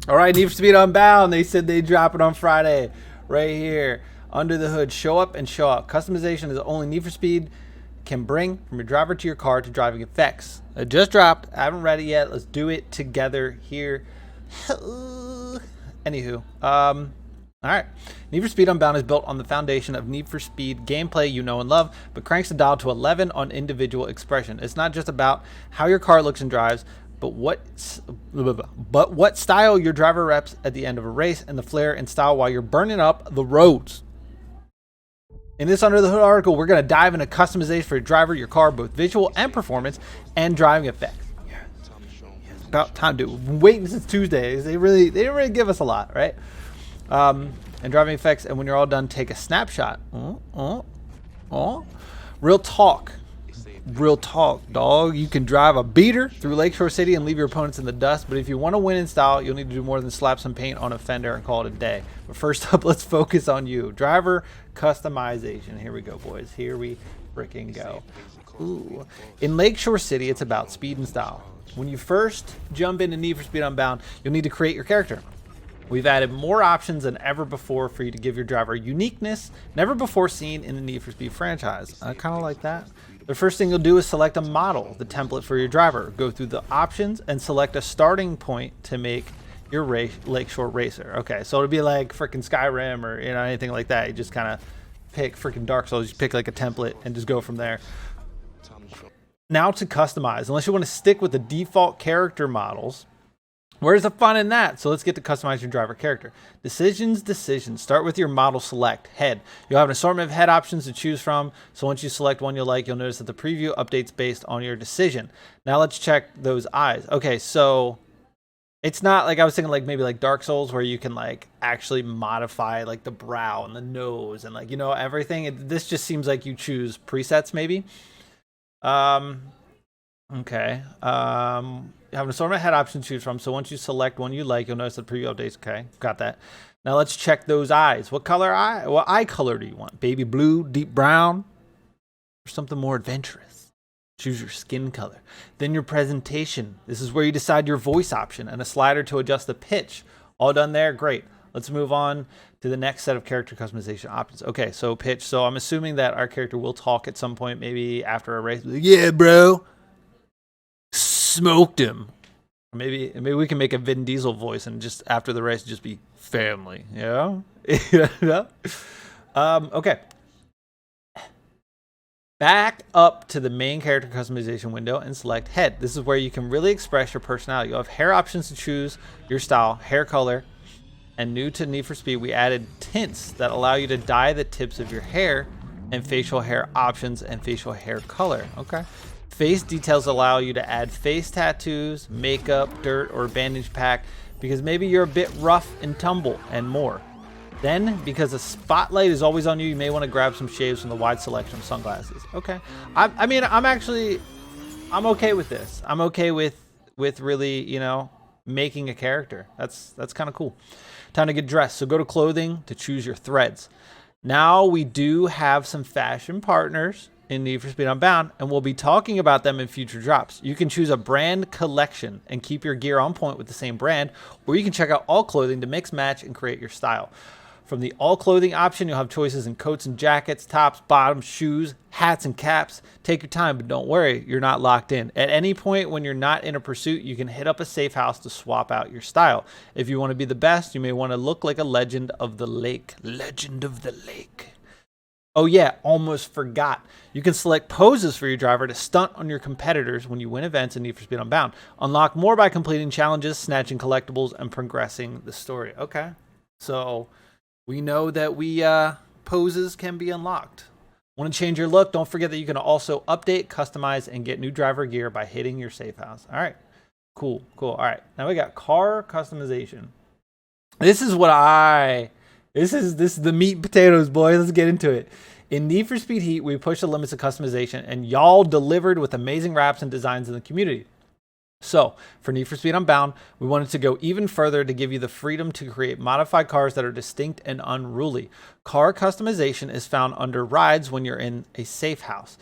All right, Need for Speed Unbound. They said they drop it on Friday. Right here. Under the hood. Show up and show out. Customization is only Need for Speed can bring from your driver to your car to driving effects. It just dropped. I haven't read it yet. Let's do it together here. Anywho. All right. Need for Speed Unbound is built on the foundation of Need for Speed gameplay you know and love, but cranks the dial to 11 on individual expression. It's not just about how your car looks and drives, but what style your driver reps at the end of a race, and the flair and style while you're burning up the roads. In this Under the Hood article, we're going to dive into customization for your driver, your car, both visual and performance, and driving effects. It's about time to waiting since Tuesday. They didn't really give us a lot, right? And driving effects, and when you're all done, take a snapshot. Real talk, dog. You can drive a beater through Lakeshore City and leave your opponents in the dust, but if you want to win in style, you'll need to do more than slap some paint on a fender and call it a day. But first up, let's focus on you. Driver customization. Here we go, boys. Here we freaking go. Ooh. In Lakeshore City, it's about speed and style. When you first jump into Need for Speed Unbound, you'll need to create your character. We've added more options than ever before for you to give your driver uniqueness never before seen in the Need for Speed franchise. I kind of like that. The first thing you'll do is select a model, the template for your driver. Go through the options and select a starting point to make your Lakeshore Racer. Okay, so it'll be like freaking Skyrim or anything like that. You just kind of pick freaking Dark Souls. You pick like a template and just go from there. Now to customize. Unless you want to stick with the default character models, where's the fun in that? So let's get to customize your driver character. Decisions. Start with your model select, head. You'll have an assortment of head options to choose from. So once you select one you like, you'll notice that the preview updates based on your decision. Now let's check those eyes. Okay, so it's not like I was thinking like maybe like Dark Souls where you can like actually modify like the brow and the nose and like, everything. This just seems like you choose presets maybe. Okay. You have an assortment of head options to choose from. So once you select one you like, you'll notice the preview updates. Okay, got that. Now let's check those eyes. What eye color do you want? Baby blue, deep brown, or something more adventurous? Choose your skin color. Then your presentation. This is where you decide your voice option and a slider to adjust the pitch. All done there? Great. Let's move on to the next set of character customization options. Okay, so pitch. So I'm assuming that our character will talk at some point, maybe after a race. Yeah, bro. Smoked him. Maybe we can make a Vin Diesel voice and just after the race just be family. Yeah. Okay. Back up to the main character customization window and select head. This is where you can really express your personality. You'll have hair options to choose your style, hair color, and new to Need for Speed, we added tints that allow you to dye the tips of your hair, and facial hair options and facial hair color. Okay. Face details allow you to add face tattoos, makeup, dirt, or bandage pack because maybe you're a bit rough and tumble and more. Then, because the spotlight is always on you, you may want to grab some shades from the wide selection of sunglasses. Okay. I mean, I'm okay with this. I'm okay with really, making a character. That's kind of cool. Time to get dressed. So go to clothing to choose your threads. Now we do have some fashion partners in Need for Speed Unbound, and we'll be talking about them in future drops. You can choose a brand collection and keep your gear on point with the same brand, or you can check out all clothing to mix, match, and create your style. From the all clothing option, you'll have choices in coats and jackets, tops, bottoms, shoes, hats, and caps. Take your time, but don't worry, you're not locked in. At any point when you're not in a pursuit, you can hit up a safe house to swap out your style. If you want to be the best, you may want to look like a legend of the lake. Legend of the lake. Oh yeah, almost forgot. You can select poses for your driver to stunt on your competitors when you win events in Need for Speed Unbound. Unlock more by completing challenges, snatching collectibles, and progressing the story. Okay, so we know that poses can be unlocked. Want to change your look? Don't forget that you can also update, customize, and get new driver gear by hitting your safe house. All right, cool. All right, now we got car customization. This is the meat and potatoes, boy. Let's get into it. In Need for Speed Heat, we pushed the limits of customization, and y'all delivered with amazing wraps and designs in the community. So, for Need for Speed Unbound, we wanted to go even further to give you the freedom to create modified cars that are distinct and unruly. Car customization is found under rides when you're in a safe house.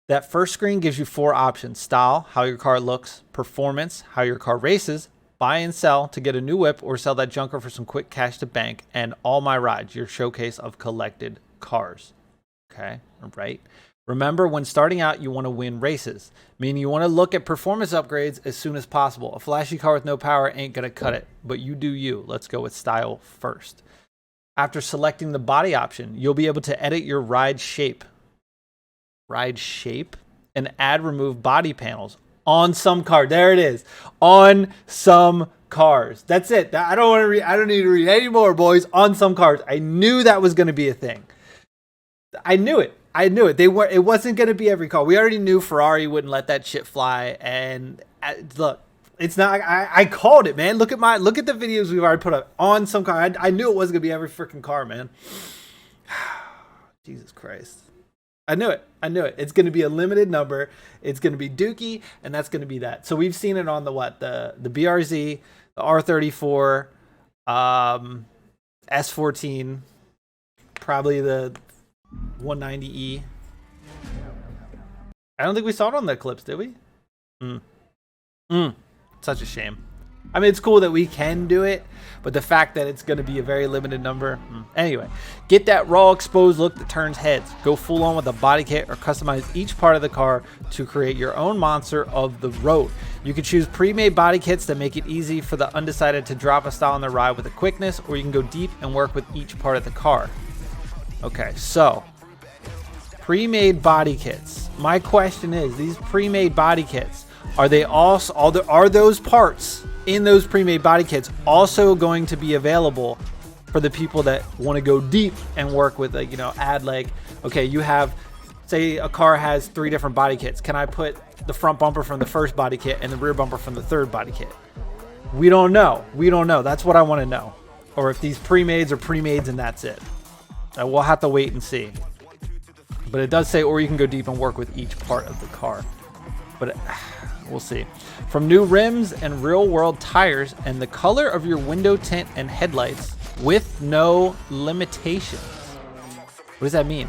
That first screen gives you 4 options: style, how your car looks; performance, how your car races; buy and sell to get a new whip, or sell that junker for some quick cash to bank, and All My Rides, your showcase of collected cars. Okay, right. Remember, when starting out, you want to win races, meaning you want to look at performance upgrades as soon as possible. A flashy car with no power ain't going to cut it, but you do you. Let's go with style first. After selecting the body option, you'll be able to edit your ride shape. Ride shape? And add remove body panels on some cars. There it is. On some cars. That's it. I don't want to read. I don't need to read any more, boys. On some cars. I knew that was going to be a thing. I knew it. It wasn't going to be every car. We already knew Ferrari wouldn't let that shit fly. And look, it's not. I called it, man. Look at the videos we've already put up on some car. I knew it wasn't going to be every freaking car, man. Jesus Christ. I knew it. It's going to be a limited number. It's going to be Dookie, and that's going to be that. So we've seen it on the the BRZ, the R34, S14, probably the 190E. I don't think we saw it on the Eclipse, did we? Such a shame. I mean, it's cool that we can do it, but the fact that it's going to be a very limited number. Anyway, get that raw exposed look that turns heads. Go full on with a body kit, or customize each part of the car to create your own monster of the road. You can choose pre-made body kits that make it easy for the undecided to drop a style on their ride with a quickness, or you can go deep and work with each part of the car. Okay, so pre-made body kits. My question is, these pre-made body kits, are those parts in those pre-made body kits also going to be available for the people that want to go deep and work with, like, add, like, okay, you have, say a car has 3 different body kits. Can I put the front bumper from the first body kit and the rear bumper from the third body kit? We don't know. That's what I want to know. Or if these pre-mades are pre-mades and that's it. We'll have to wait and see. But it does say, or you can go deep and work with each part of the car. But we'll see. From new rims and real-world tires, and the color of your window tint and headlights with no limitations. What does that mean?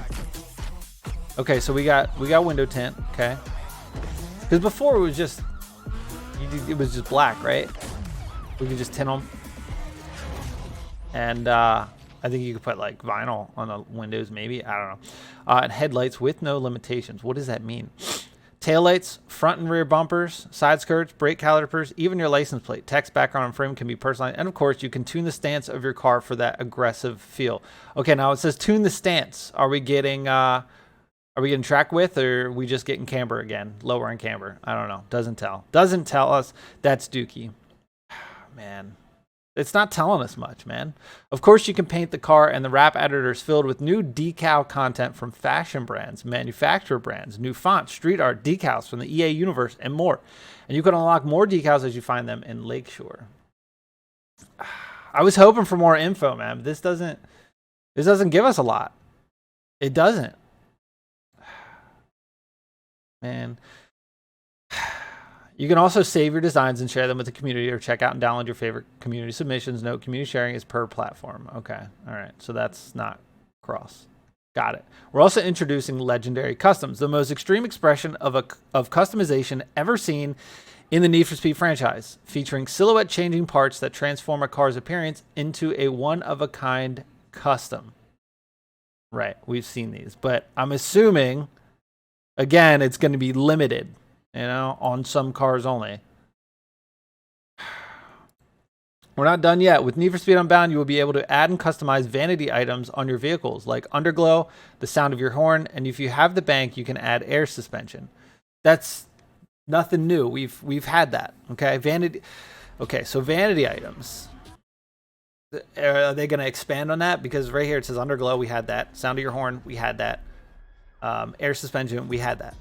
Okay, so we got window tint. Okay, because before it was just black, right? We could just tint them, and I think you could put like vinyl on the windows, maybe. I don't know. And headlights with no limitations. What does that mean? Taillights, front and rear bumpers, side skirts, brake calipers, even your license plate, text, background, and frame can be personalized. And of course, you can tune the stance of your car for that aggressive feel. Okay, now it says tune the stance. Are we getting track width, or are we just getting camber again? Lower in camber. I don't know. Doesn't tell us. That's Dookie. Man. It's not telling us much, man. Of course, you can paint the car, and the wrap editor is filled with new decal content from fashion brands, manufacturer brands, new fonts, street art, decals from the EA universe, and more. And you can unlock more decals as you find them in Lakeshore. I was hoping for more info, man. But this doesn't give us a lot. It doesn't. Man. You can also save your designs and share them with the community, or check out and download your favorite community submissions. Note, community sharing is per platform. Okay. All right. So that's not cross. Got it. We're also introducing Legendary Customs, the most extreme expression of customization ever seen in the Need for Speed franchise, featuring silhouette changing parts that transform a car's appearance into a one-of-a-kind custom. Right. We've seen these, but I'm assuming, again, it's going to be limited. On some cars only. We're not done yet. With Need for Speed Unbound, you will be able to add and customize vanity items on your vehicles, like underglow, the sound of your horn, and if you have the bank, you can add air suspension. That's nothing new. We've had that. Okay, vanity. Okay, so vanity items. Are they going to expand on that? Because right here it says underglow. We had that. Sound of your horn. We had that. Air suspension. We had that.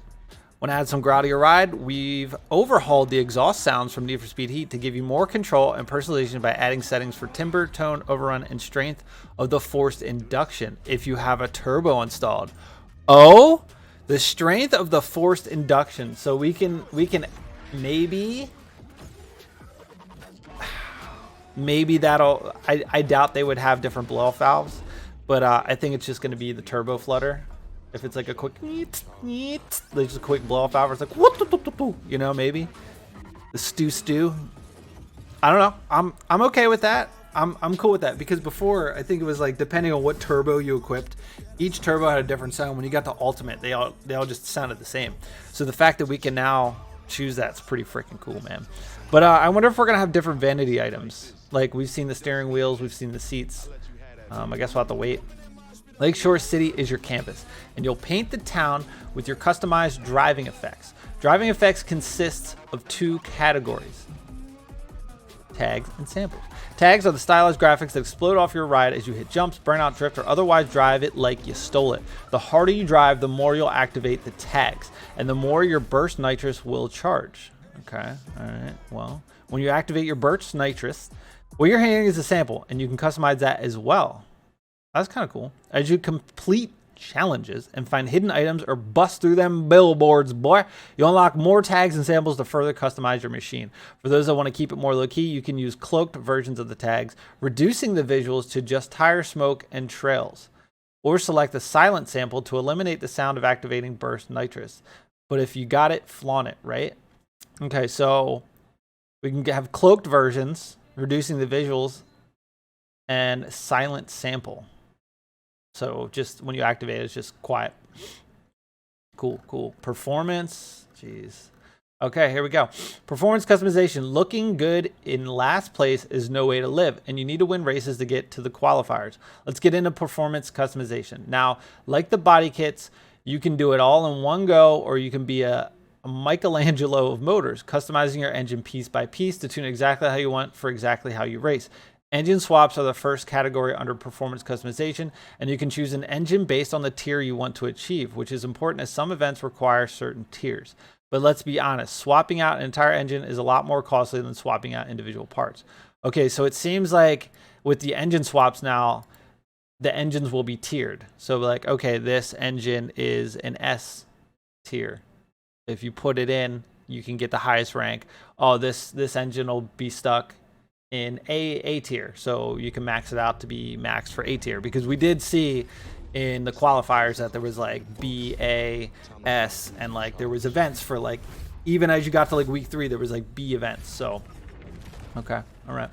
Want to add some growl to your ride? We've overhauled the exhaust sounds from Need for Speed Heat to give you more control and personalization by adding settings for timbre, tone, overrun, and strength of the forced induction if you have a turbo installed. Oh, the strength of the forced induction. So we can maybe that'll, I doubt they would have different blow-off valves, but I think it's just going to be the turbo flutter. If it's like a quick, just a quick blow off valve, it's like, maybe the stew. I don't know. I'm okay with that. I'm cool with that because before I think it was like depending on what turbo you equipped, each turbo had a different sound. When you got the ultimate, they all just sounded the same. So the fact that we can now choose that's pretty freaking cool, man. But I wonder if we're gonna have different vanity items. Like we've seen the steering wheels, we've seen the seats. I guess we'll have to wait. Lakeshore City is your canvas, and you'll paint the town with your customized driving effects. Driving effects consists of 2 categories: tags and samples. Tags are the stylized graphics that explode off your ride as you hit jumps, burn out, drift, or otherwise drive it like you stole it. The harder you drive, the more you'll activate the tags, and the more your burst nitrous will charge. Okay, all right. Well, when you activate your burst nitrous, what you're hearing is a sample, and you can customize that as well. That's kind of cool. As you complete challenges and find hidden items or bust through them billboards, boy, you unlock more tags and samples to further customize your machine. For those that want to keep it more low-key, you can use cloaked versions of the tags, reducing the visuals to just tire smoke and trails. Or select the silent sample to eliminate the sound of activating burst nitrous. But if you got it, flaunt it, right? Okay, so we can have cloaked versions, reducing the visuals, and silent sample. So just when you activate it, it's just quiet. Cool. Performance. Jeez. Okay, here we go. Performance customization. Looking good in last place is no way to live, and you need to win races to get to the qualifiers. Let's get into performance customization. Now, like the body kits, you can do it all in one go, or you can be a Michelangelo of motors, customizing your engine piece by piece to tune exactly how you want for exactly how you race. Engine swaps are the first category under performance customization, and you can choose an engine based on the tier you want to achieve, which is important as some events require certain tiers. But let's be honest, swapping out an entire engine is a lot more costly than swapping out individual parts. Okay, so it seems like with the engine swaps now, the engines will be tiered. So like, okay, this engine is an S tier. If you put it in, you can get the highest rank. Oh, this engine will be stuck in A tier, so you can max it out to be maxed for A tier, because we did see in the qualifiers that there was like B, A, S, and like there was events for like, even as you got to like week 3, there was like B events. So okay, all right.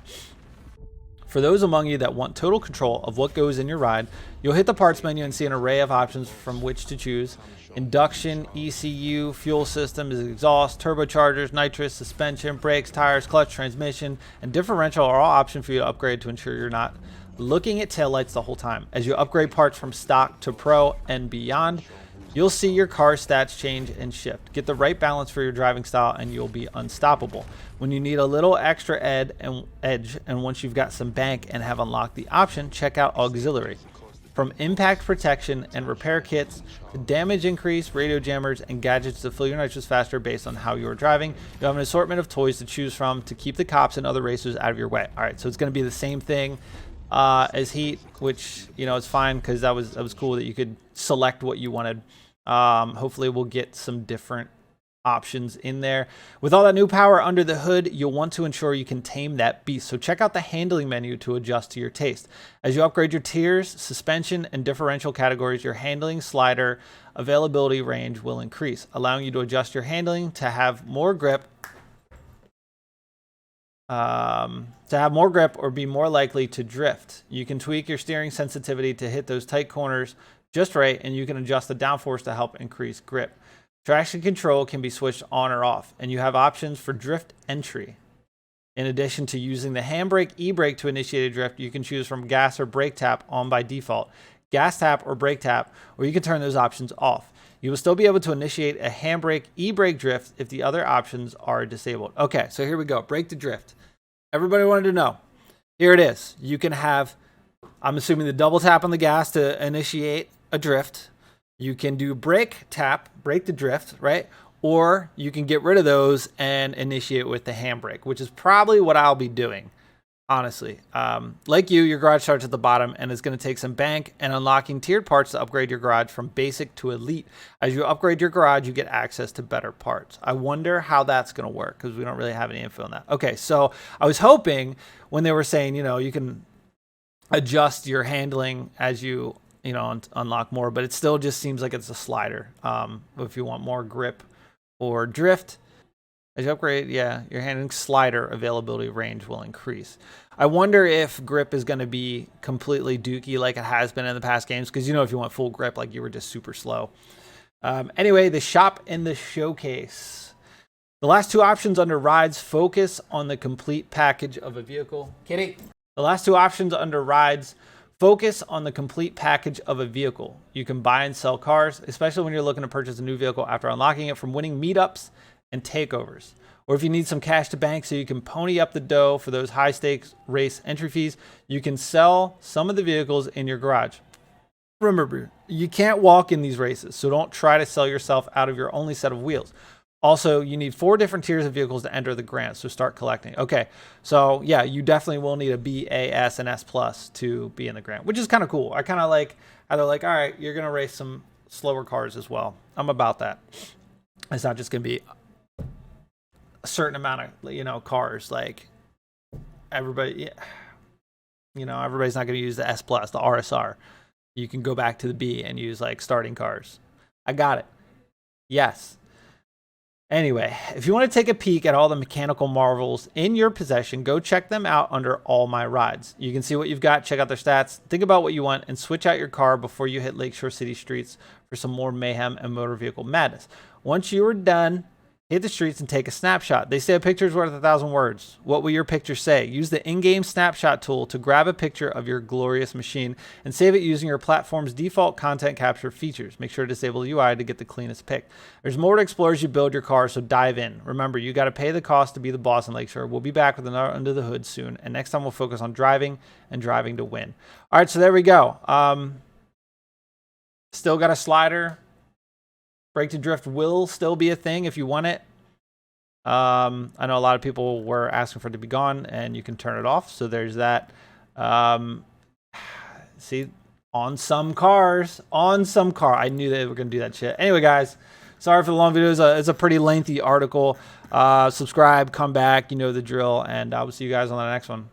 For those among you that want total control of what goes in your ride, you'll hit the parts menu and see an array of options from which to choose. Induction, ECU, fuel systems, exhaust, turbochargers, nitrous, suspension, brakes, tires, clutch, transmission, and differential are all options for you to upgrade to ensure you're not looking at taillights the whole time. As you upgrade parts from stock to pro and beyond, you'll see your car stats change and shift. Get the right balance for your driving style and you'll be unstoppable. When you need a little extra edge, and once you've got some bank and have unlocked the option, check out auxiliary. From impact protection and repair kits to damage increase, radio jammers, and gadgets to fill your nitrous faster based on how you're driving, you have an assortment of toys to choose from to keep the cops and other racers out of your way. All right, so it's going to be the same thing as Heat, which, you know, is fine because that was cool that you could select what you wanted. Hopefully we'll get some different options in there. With all that new power under the hood, you'll want to ensure you can tame that beast. So check out the handling menu to adjust to your taste. As you upgrade your tiers, suspension, and differential categories, your handling slider availability range will increase, allowing you to adjust your handling to have more grip. Or be more likely to drift. You can tweak your steering sensitivity to hit those tight corners just right, and you can adjust the downforce to help increase grip. Traction control can be switched on or off, and you have options for drift entry. In addition to using the handbrake, e-brake to initiate a drift, you can choose from gas or brake tap on by default, gas tap or brake tap, or you can turn those options off. You will still be able to initiate a handbrake, e-brake drift if the other options are disabled. Okay, so here we go. Brake to drift. Everybody wanted to know. Here it is. You can have, I'm assuming, the double tap on the gas to initiate a drift. You can do brake tap, brake to drift, right? Or you can get rid of those and initiate with the handbrake, which is probably what I'll be doing, honestly. Like you, your garage starts at the bottom, and it's going to take some bank and unlocking tiered parts to upgrade your garage from basic to elite. As you upgrade your garage, you get access to better parts. I wonder how that's going to work because we don't really have any info on that. Okay, so I was hoping when they were saying, you know, you can adjust your handling as you unlock more, but it still just seems like it's a slider. If you want more grip or drift, As you upgrade, yeah, your handling slider availability range will increase. I wonder if grip is going to be completely dookie like it has been in the past games, because, you know, if you want full grip, like you were just super slow. Anyway, the shop and the showcase. The last two options under rides focus on the complete package of a vehicle. Kitty. The last two options under rides focus on the complete package of a vehicle. You can buy and sell cars, especially when you're looking to purchase a new vehicle after unlocking it from winning meetups and takeovers. Or if you need some cash to bank so you can pony up the dough for those high stakes race entry fees, you can sell some of the vehicles in your garage. Remember, you can't walk in these races, so don't try to sell yourself out of your only set of wheels. Also, you need 4 different tiers of vehicles to enter the grant, so start collecting. Okay, so yeah, you definitely will need a B, A, S, and S plus to be in the grant, which is kind of cool. I kind of like how they're like, all right, you're going to race some slower cars as well. I'm about that. It's not just going to be a certain amount of, you know, cars. Like everybody, you know, everybody's not going to use the S plus, the RSR. You can go back to the B and use like starting cars. I got it. Yes. Anyway, if you want to take a peek at all the mechanical marvels in your possession, go check them out under All My Rides. You can see what you've got, check out their stats, think about what you want, and switch out your car before you hit Lakeshore City streets for some more mayhem and motor vehicle madness. Once you are done, hit the streets and take a snapshot. They say a picture is worth 1,000 words. What will your picture say? Use the in-game snapshot tool to grab a picture of your glorious machine and save it using your platform's default content capture features. Make sure to disable UI to get the cleanest pic. There's more to explore as you build your car, so dive in. Remember, you got to pay the cost to be the boss in Lakeshore. We'll be back with another Under the Hood soon, and next time we'll focus on driving and driving to win. All right, so there we go. Still got a slider. Brake to drift will still be a thing if you want it. I know a lot of people were asking for it to be gone, and you can turn it off. So there's that. See, on some cars, I knew they were going to do that shit. Anyway, guys, sorry for the long video. It's a pretty lengthy article. Subscribe, come back, you know the drill, and I will see you guys on the next one.